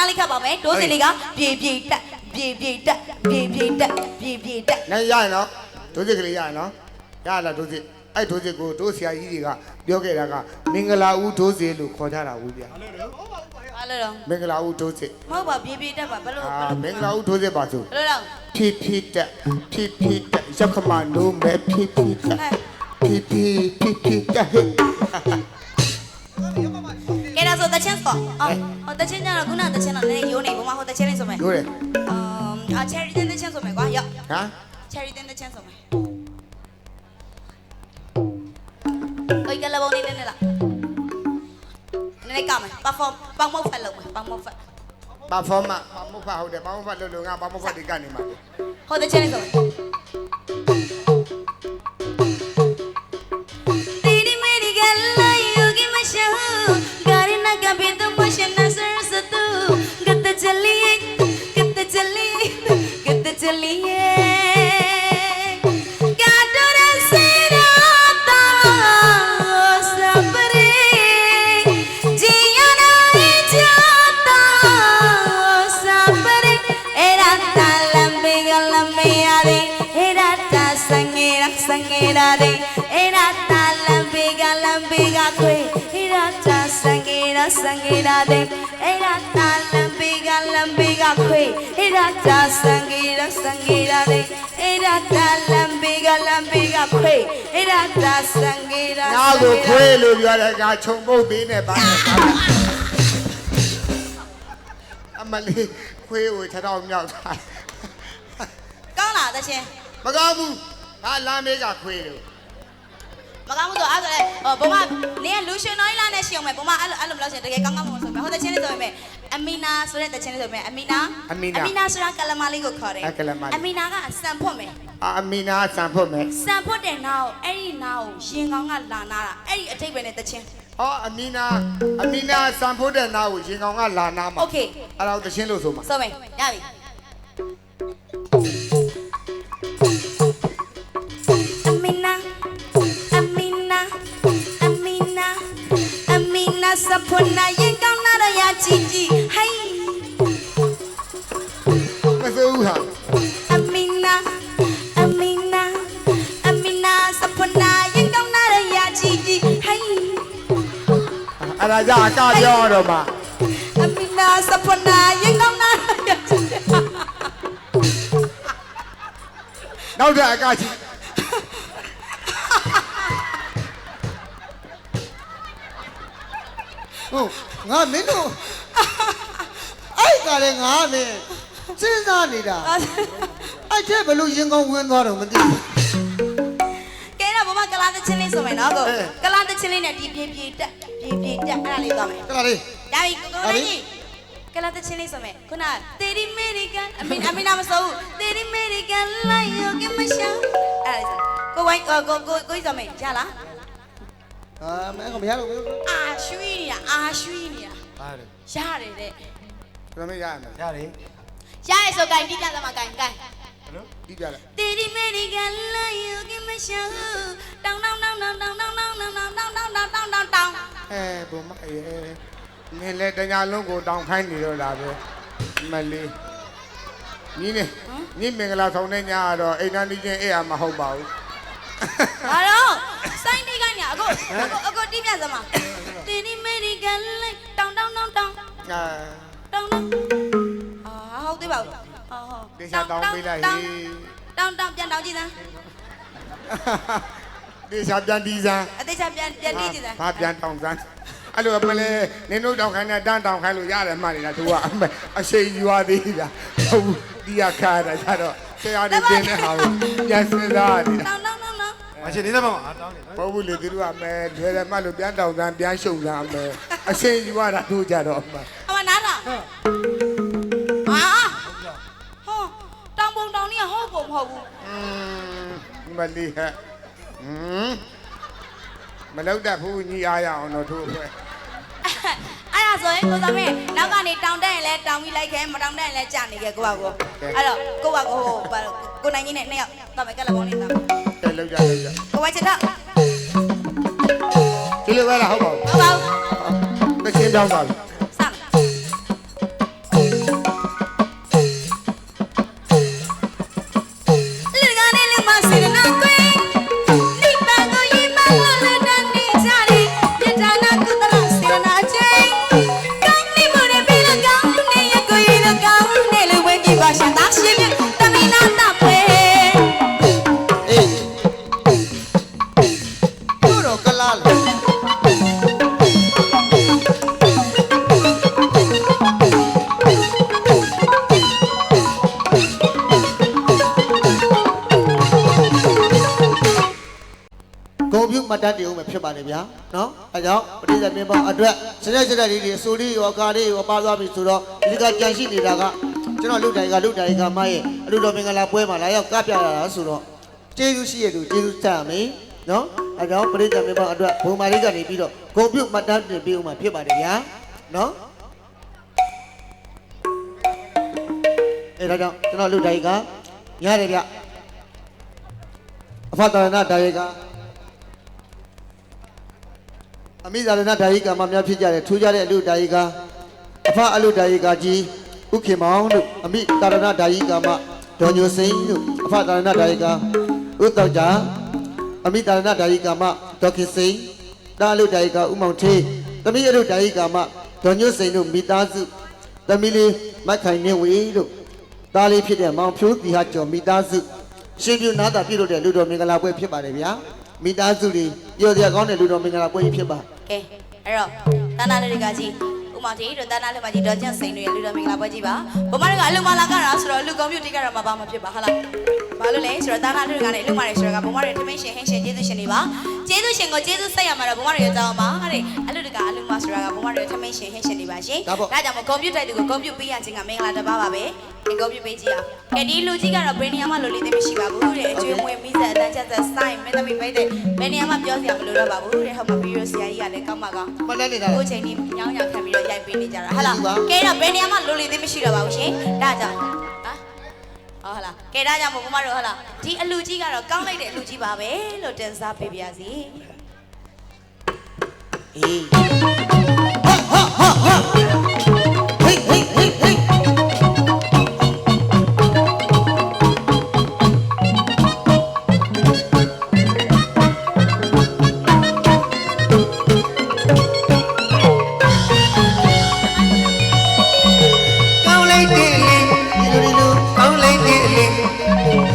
နားလေးခတ်ပါမယ်ဒိုးစီလေးကပြေတက်နိုင်ရနော်ဒိုးစစ်ကလေးရနော်ရလားဒိုးစစ်အဲ့ဒိုးစစ်ကိုဒိုးဆရာကြီးတွေကပြောခဲ့တာကမင်္ဂလာဦးဒိုးစစ်လို့ခေါ်ထားတာဝူဗျာဘာလို့တော့မင်္ဂလာဦးဒိုးစစ်မဟုတ်ပါပြေတက်ပါဘယ်လိုမင်္ဂလာဦးဒိုးစစ်ပါဆိုဘယ်လိုတော့ဖြည့်တက်ရောက်ခမနိုးမဲ့ဖြည့်တက်ဟဲ့ကဲဒါဆိုတချင်းဆိုဟိုတချင်းကြတော့ခုနတချင်းတော့လည်းရိုးနေဘုမဟိုတချင်းလေးဆိုမယ်ရိုးတယ်ချယ်ရီတင်းတချင်းဆိုမယ်ကွာရောက်ဟမ်ချယ်ရီတင်းတချင်းဆိုမယ်ကိုကလဘုံနေနေလားနေကမယ်ပါဖောပေါင်းမဖက်လုပ်မယ်ပေါင်းမဖက်ပါဖောမပေါင်းမဖက်ဟုတ်တယ်ပေါင်းမဖက်လို့ငါပေါင်းမဖက်ဒီကနေမှာဟိုတချင်းလေးဆိုမယ်Sangera de era talambiga kwe era ta sangera de era talambiga kwe era ta sangera ငါ့ကိုခွေးလို့ပြောတဲ့ကခြုံပုတ်ပေးနေပါအမလေးခွေးကိုခြေထောက်မြောက်ထားကောင်းလားတချင်းမကောင်းဘူးငါလမ်းမေးကခွေးလို့မကောင်းဘူးဆိုအဲ့ဒါလေဘုမနင်ကလူရှင်တော်ကြီးလာနဲ့ရှင်းအောင်မယ်ဘုမအဲ့လိုမလုပ်ချင်တကယ်ကောင်းကောင်းမလို့ဆိုမယ်ဟိုတချင်းလေးဆိုမယ်အမီနာဆိုတဲ့တချင်းလေးဆိုမယ်အမီနာဆိုတာကလမလေးကိုခေါ်တယ်အမီနာကအစံဖွတ်မယ်အမီနာစံဖွတ်မယ်စံဖွတ်တဲ့နောက်အဲ့ဒီနောက်ရင်ကောင်းကလာနာတာအဲ့ဒီအထိပ်ပဲနဲ့တချင်းအမီနာစံဖွတ်တဲ့နောက်ကိုရင်ကောင်းကလာနာမှာโอเคအဲ့ဒါတချင်းလို့ဆိုမှာဆိုမယ်ရပြီSapona yen kauna ra ya chichi hai Masuha Amina sapona yen kauna ra ya chichi hai Ara ja ka pyo ro ma Amina sapona yen kauna ra ya chichiနောက်တဲ့အကချိဟုတ်ငါမင်းတို့အဲ့ကလည်းငါမင်းစဉ်းစားနေတာအဲ့ကျဘယ်လိုရင်ကောင်းဝင်သွားတော့မသိဘူးကဲတော့ဘမကလာတဲ့ချင်းလေးဆိုမယ်နော်ကိုကလာတဲ့ချင်းလေးနဲ့ဒီပြေတက်အဲ့ဒါလေးသွားမယ်ကလာလေးဒါပြီကိုလေးကလာတဲ့ချင်းလေးဆိုမယ်ခုနတေရီမေရိကန်အမီနာမစိုးဘူးတေရီမေရိကန်လိုက်ရောကမရှောင်းအဲ့ဒါကိုဝိုင်းကိုဆိုမယ်ရလားမဲကမရတော့ဘူးအာရွှီနေတာပါတယ်ရတယ်တဲ့ဘယ်မရမလဲရတယ်ဆိုဂိုင်းတိပြသမှာဂိုင်းဘယ်လိုတိပြလဲတေဒီမေဒီကန်လာယူကမရှောတောင်းဘုံမနင်းလေတညာလုံးကိုတောင်းခိုင်းနေတော့တာပဲမလေးညီမင်္ဂလာဆောင်တဲ့ညကတော့အိမ်သားနေချင်းအဲ့မဟုတ်ပါဘူးဘာလို့စိုင်းတိကိုင်းညာအခုတိပြစမ်းတေဒီမေဒီကန်လိုက်တောင်းဟုတ်သေးပါဘူးတေချာတောင်းပေးလိုက်ဟေးတောင်းပြန်တောင်းကြည့်စမ်းတေချာပြန်တီးစမ်းအတေချာပြန်တီးကြည့်စမ်းဘာပြန်တောင်းစမ်းအဲ့လိုမလဲနင်တို့တောင်းခိုင်းတဲ့တန်းတောင်းခိုင်းလို့ရတယ်မှနေတာသူကအရှိန်ယူရသေးတာဟုတ်ဒီရခါတာကြတော့ဆရာတွေတင်တဲ့ဟာကိုပြန်စဉ်းစားနေတာတောင်းမရှင်နေတဲ့မှာတောင်းနေပေါ့ဘူးလေသူတို့ကမဲလွယ်တယ်မှလို့ပြန်တောင်းစမ်းပြန်ရှုံစမ်းမယ်အရှိန်ယူရတာတို့ကြတော့အမနားတာဟာတောင်းပုံတောင်းနေဟုတ်ပုံမဟုတ်ဘူးမလီဟဲ့မလောက်တတ်ဘူးညီအားရအောင်တော့တို့အဖွဲ့အဲ့ဒါဆိုရင်ကိုသမီးနောက်ကနေတောင်းတက်ရင်လည်းတောင်းပြီးလိုက်ခဲ့မတောင်းတက်ရင်လည်းကြာနေခဲ့ကိုကအဲ့တော့ကိုနိုင်ကြီးနဲ့နှစ်ယောက်တော့မယ်ကလပေါင်းနေတာလောက်ကြကိုဝိုင်းချက်တော့ဒီလိုပဲလားဟုတ်ပါဘူးဟုတ်ပါဘူးမချင်းပြောင်းသွားပြီစမ်း ဖြစ်ပါတယ်ဗျာနော်အဲကြောင့်ပရိသတ်များပေါ့အတွက်စရက်စရက်လေးတွေအစိုးလေးရောကားလေးရောပါသွားပြီဆိုတော့ဒီကကြံရှိနေတာကကျွန်တော်လူတိုင်ကမရဲ့အလူတော်မင်္ဂလာပွဲမှာလာရောက်ကပြရတာဆိုတော့ကျေးဇူးရှိရသူကျေးဇူးဆက်ရမယ်နော်အဲကြောင့်ပရိသတ်များပေါ့အတွက်ဘုံမာလေးကနေပြီးတော့ဂုဏ်ပြုမှတ်တမ်းတင်ပေးဦးမှာဖြစ်ပါတယ်ဗျာနော်အဲဒါကြောင့်ကျွန်တော်လူတိုင်ကရတယ်ဗျအဖတာရဏဒါယေကအမိသာရဏဒါယေကမှာများဖြစ်ကြတယ်ထူးကြတဲ့အလူဒါယေကအဖအလူဒါယေကကြီးဥခေမောင်တို့အမိတာရဏဒါယေကမှာဒေါ်ညိုစိန်တို့အဖတာရဏဒါယေကဥတောက်ကြအမိတာရဏဒါယေကမှာဒေါ်ခင်စိန်တာအလူဒါယေကဥမောင်ထေးသမီးအလူဒါယေကမှာဒေါ်ညိုစိန်တို့မိသားစုသမီးလေးမက်ခိုင်နေဝေတို့တားလေးဖြစ်တဲ့မောင်ဖြိုးတီဟာကျော်မိသားစုရှင်ပြူနာတာပြုလုပ်တဲ့လူတော်မင်္ဂလာပွဲဖြစ်ပါတယ်ဗျာမိသားစုတွေပြောစရာကောင်းတဲ့လူတော်မင်္ဂလာပွဲကြီးဖြစ်ပါကဲအဲ့တော့တာနာလေးတွေကကြီးဥမာတီတို့တာနာလေးမကြီးတော့ကျန့်စိန်တွေလူတော်မင်္ဂလာပွဲကြီးပါဘမတွေကအလူမလာကြတာဆိုတော့အလူကွန်ပျူတာကတော့မပါမဖြစ်ပါဟုတ်လားဘာလို့လဲဆိုတော့တာနာလေးတွေကလည်းအလူမတွေဆိုတော့ဘမတွေထမင်းရှင်ဟင်းရှင်ကျေးဇူးရှင်တွေပါကျေးဇူးရှင်ကိုကျေးဇူးဆက်ရမှာတော့ဘမတွေရဲ့ကြောင်းပါတဲ့အလူတကအလူမဆိုတာကဘမတွေထမင်းရှင်ဟင်းရှင်တွေပါရှင်ဒါကြောင့်မို့ကွန်ပျူတာတွေကိုကွန်ပျူပေးရခြင်းကမင်္ဂလာတစ်ပါးပါပဲဒီကွန်ပျူပေးကြည့်အောင်ကဲဒီလူကြီးကတော့ဘယ်နေရာမှာလိုလေးသိမရှိပါဘူးတဲ့အကျွေးမွေးမိဆက်အတန်းချက်ဆက်ဆိုင်မင်းသမီးပိတ်တဲ့ဘယ်နေရာမှာပြောစရာမလိုတော့ပါဘူးတဲ့ဟောမှာပြီးတော့ဆရာကြီးကလည်းကောင်းပါကောင်းမလဲနေတာကိုချိန်ကြီးညောင်းညောင်းခံပြီးတော့ရိုက်ပေးနေကြတာဟုတ်လားကဲတော့ဘယ်နေရာမှာလိုလေးသိမရှိတော့ပါဘူးရှင်ဒါကြောင့်ဟုတ်လားကဲဒါကြောင့်မို့ဘမတို့ဟုတ်လားဒီအလူကြီးကတော့ကောင်းလိုက်တဲ့အလူကြီးပါပဲလို့တင်စားပေးပါစီအေး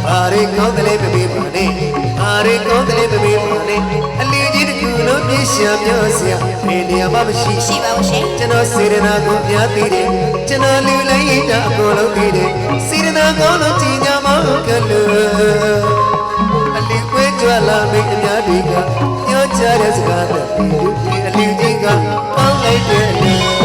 ဟာဟေးကောင်းတယ်လေဘေဘေပါနေအားရကောင်းတယ်လေဘေဘေပါနေအလီကြီးတကူလုံးပြရှာပြောစရာဘယ်နေရာမှမရှိရှိပါဘူးရှင်ကျွန်တော်စေရနာကိုပြသိတယ်ကျွန်တော်လူလိုက်တာအကုန်လုံးသိတယ်စေရနာကောင်းလို့ကြည်ညာမောကလို့အလီကွဲကြွလာမိအများတွေကပြောကြတဲ့စကားတွေအလီကြီးကကောင်းလိုက်တယ်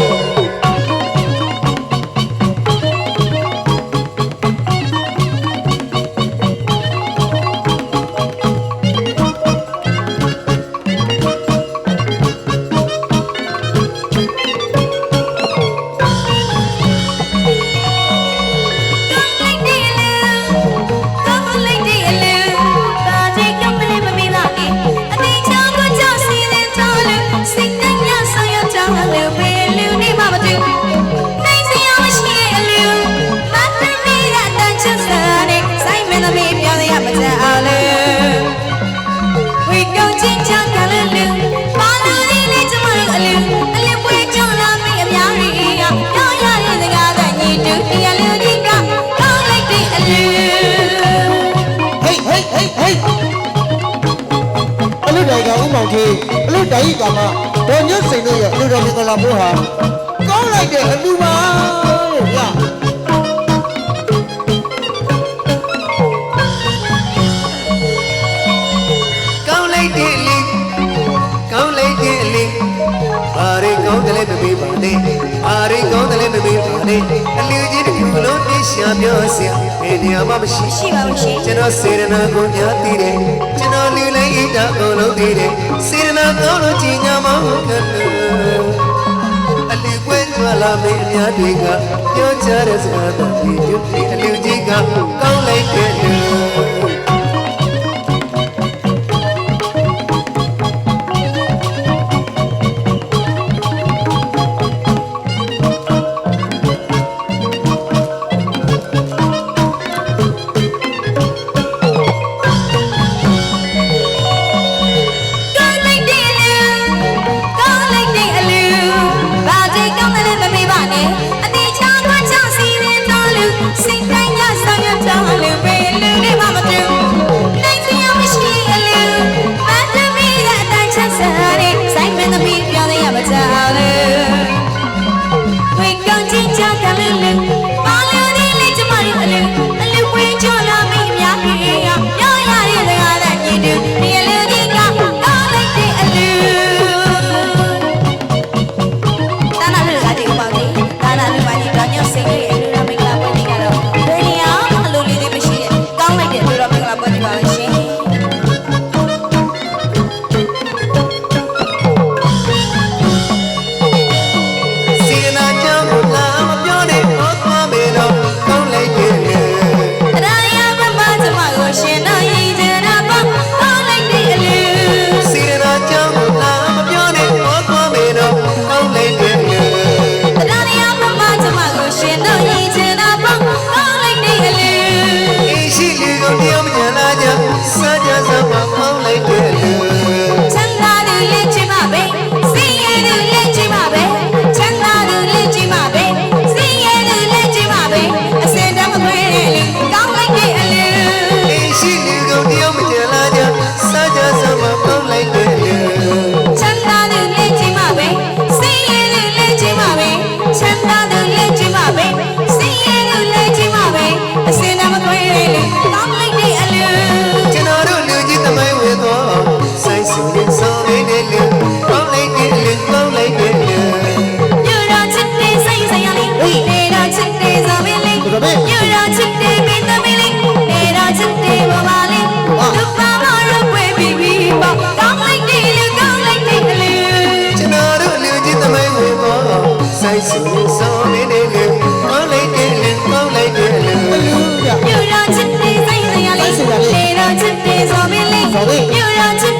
အလူတိုင်ကမှာဒေါ်ညွတ်စိန်တို့ရဲ့အလူတော်မင်္ဂလာပွဲဟာကောင်းလိုက်တဲ့အလူပါတဲ့ဗျာကောင်းလိုက်တဲ့လေကောင်းလိုက်တဲ့လေဘာရီကောင်းတယ်လေမမေးပါနဲ့ဘာရီကောင်းတယ်လေမမေးပါနဲ့အလူကြီးတစ်ခုလုံးပြရှာပြောစရာဘယ်နေရာမှမရှိရှိပါဘူးရှင်ကျွန်တော်စေရနာကိုများသိတယ်ကျွန်တော်လူလိုက်တာအကုန်လုံးသိတယ်စေရနာကောင်းလို့ကြည်ညာမောကလို့အလီကွဲကြွလာမေးအများတွေကပြောကြတဲ့စကားတွေအလူကြီးကကောင်းလိုက်တဲ့လူစိတ်တိုင်းကဆောင်ရကြလို့ပဲလူလေးမမတူ ဆိုမင်းလေးလေကောင်းလိုက်တယ်လေကောင်းလိုက်တယ်လေ ပြူရောချစ်နေစိတ်စရာလေးလေတော့ချစ်နေဆိုမင်းလေးပြူရောချစ်